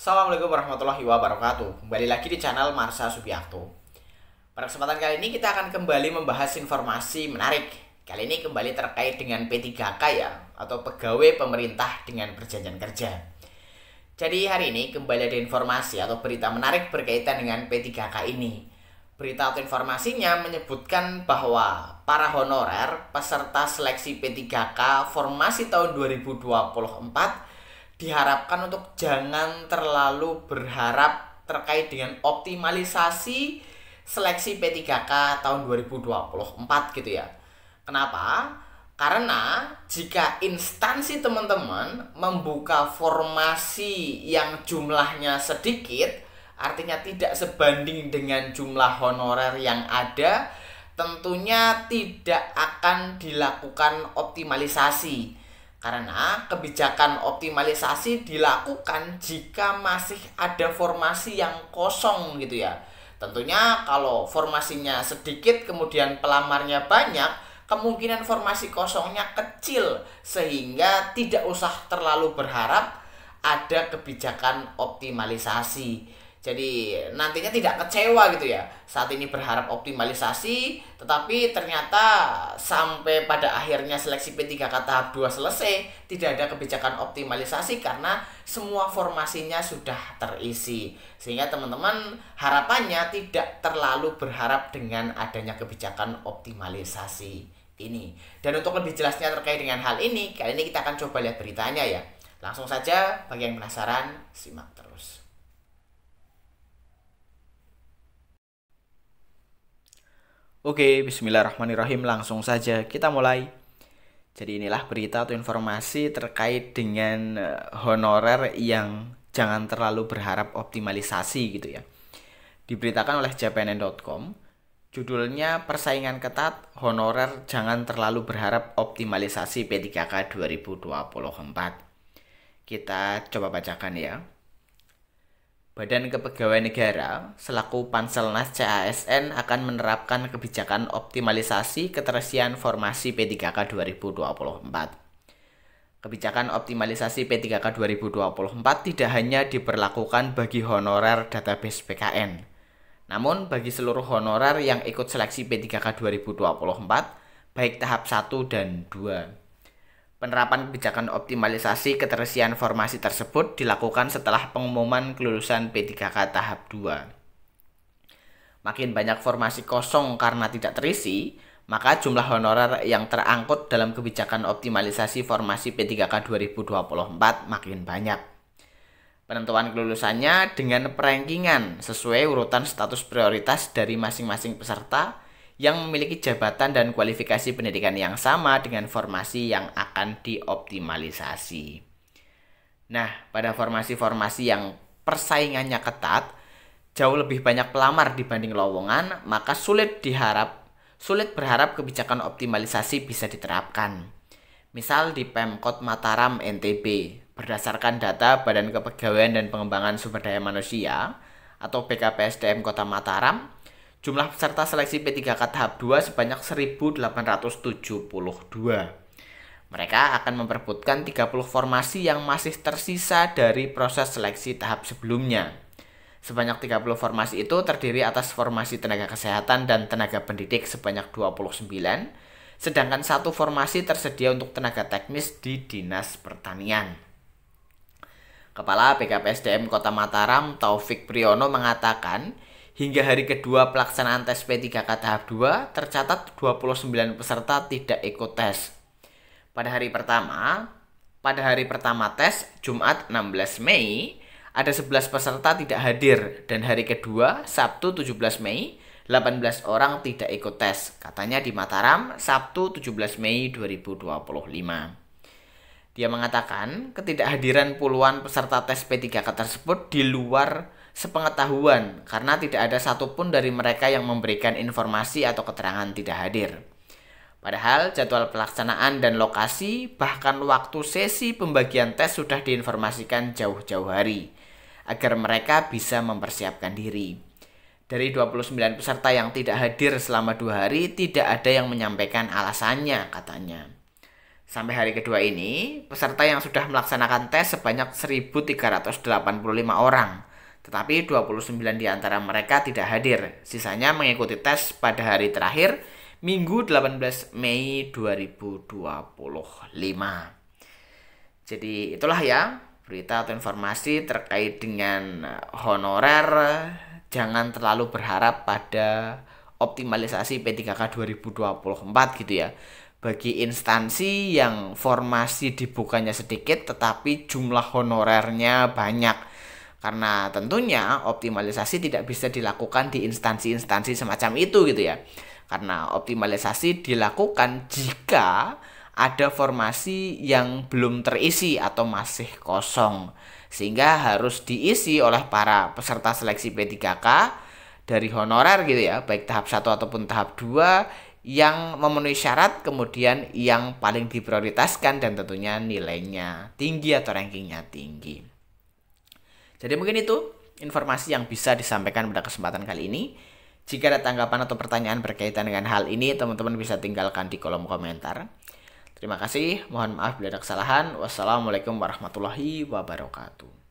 Assalamualaikum warahmatullahi wabarakatuh. Kembali lagi di channel Marsha Subiakto. Pada kesempatan kali ini kita akan kembali membahas informasi menarik. Kali ini kembali terkait dengan P3K ya, atau pegawai pemerintah dengan perjanjian kerja. Jadi hari ini kembali ada informasi atau berita menarik berkaitan dengan P3K ini. Berita atau informasinya menyebutkan bahwa para honorer peserta seleksi P3K formasi tahun 2024 diharapkan untuk jangan terlalu berharap terkait dengan optimalisasi seleksi P3K tahun 2024 gitu ya. Kenapa? Karena jika instansi teman-teman membuka formasi yang jumlahnya sedikit, artinya tidak sebanding dengan jumlah honorer yang ada, tentunya tidak akan dilakukan optimalisasi. Karena kebijakan optimalisasi dilakukan jika masih ada formasi yang kosong gitu ya. Tentunya kalau formasinya sedikit kemudian pelamarnya banyak, kemungkinan formasi kosongnya kecil, sehingga tidak usah terlalu berharap ada kebijakan optimalisasi. Jadi nantinya tidak kecewa gitu ya. Saat ini berharap optimalisasi, tetapi ternyata sampai pada akhirnya seleksi P3K tahap 2 selesai, tidak ada kebijakan optimalisasi karena semua formasinya sudah terisi. Sehingga teman-teman harapannya tidak terlalu berharap dengan adanya kebijakan optimalisasi ini. Dan untuk lebih jelasnya terkait dengan hal ini, kali ini kita akan coba lihat beritanya ya. Langsung saja, bagi yang penasaran, simak terus. Oke, bismillahirrahmanirrahim. Langsung saja kita mulai. Jadi inilah berita atau informasi terkait dengan honorer yang jangan terlalu berharap optimalisasi gitu ya. Diberitakan oleh jpnn.com, judulnya persaingan ketat, honorer jangan terlalu berharap optimalisasi P3K 2024. Kita coba bacakan ya. Badan Kepegawaian Negara selaku Panselnas CASN akan menerapkan kebijakan optimalisasi keterisian formasi P3K 2024. Kebijakan optimalisasi P3K 2024 tidak hanya diberlakukan bagi honorer database PKN, namun bagi seluruh honorer yang ikut seleksi P3K 2024, baik tahap 1 dan 2. Penerapan kebijakan optimalisasi keterisian formasi tersebut dilakukan setelah pengumuman kelulusan P3K tahap 2. Makin banyak formasi kosong karena tidak terisi, maka jumlah honorer yang terangkut dalam kebijakan optimalisasi formasi P3K 2024 makin banyak. Penentuan kelulusannya dengan perankingan sesuai urutan status prioritas dari masing-masing peserta yang memiliki jabatan dan kualifikasi pendidikan yang sama dengan formasi yang akan dioptimalisasi. Nah, pada formasi-formasi yang persaingannya ketat, jauh lebih banyak pelamar dibanding lowongan, maka sulit berharap kebijakan optimalisasi bisa diterapkan. Misal di Pemkot Mataram NTB, berdasarkan data Badan Kepegawaian dan Pengembangan Sumber Daya Manusia atau BKPSDM Kota Mataram, jumlah peserta seleksi P3K tahap 2 sebanyak 1.872. Mereka akan memperebutkan 30 formasi yang masih tersisa dari proses seleksi tahap sebelumnya. Sebanyak 30 formasi itu terdiri atas formasi tenaga kesehatan dan tenaga pendidik sebanyak 29, sedangkan satu formasi tersedia untuk tenaga teknis di Dinas Pertanian. Kepala BKPSDM Kota Mataram, Taufik Priyono mengatakan, hingga hari kedua pelaksanaan tes P3K tahap 2, tercatat 29 peserta tidak ikut tes. Pada hari pertama tes, Jumat 16 Mei, ada 11 peserta tidak hadir, dan hari kedua, Sabtu 17 Mei, 18 orang tidak ikut tes, katanya di Mataram, Sabtu 17 Mei 2025. Dia mengatakan, ketidakhadiran puluhan peserta tes P3K tersebut di luar sepengetahuan karena tidak ada satupun dari mereka yang memberikan informasi atau keterangan tidak hadir. Padahal jadwal pelaksanaan dan lokasi bahkan waktu sesi pembagian tes sudah diinformasikan jauh-jauh hari agar mereka bisa mempersiapkan diri. Dari 29 peserta yang tidak hadir selama 2 hari, tidak ada yang menyampaikan alasannya, katanya. Sampai hari kedua ini, peserta yang sudah melaksanakan tes sebanyak 1.385 orang. Tetapi 29 di antara mereka tidak hadir. Sisanya mengikuti tes pada hari terakhir, Minggu 18 Mei 2025. Jadi itulah ya berita atau informasi terkait dengan honorer. Jangan terlalu berharap pada optimalisasi P3K 2024 gitu ya. Bagi instansi yang formasi dibukanya sedikit tetapi jumlah honorernya banyak. Karena tentunya optimalisasi tidak bisa dilakukan di instansi-instansi semacam itu gitu ya. Karena optimalisasi dilakukan jika ada formasi yang belum terisi atau masih kosong. Sehingga harus diisi oleh para peserta seleksi P3K dari honorer gitu ya, baik tahap 1 ataupun tahap 2 yang memenuhi syarat, kemudian yang paling diprioritaskan dan tentunya nilainya tinggi atau rankingnya tinggi. Jadi mungkin itu informasi yang bisa disampaikan pada kesempatan kali ini. Jika ada tanggapan atau pertanyaan berkaitan dengan hal ini, teman-teman bisa tinggalkan di kolom komentar. Terima kasih, mohon maaf bila ada kesalahan. Wassalamualaikum warahmatullahi wabarakatuh.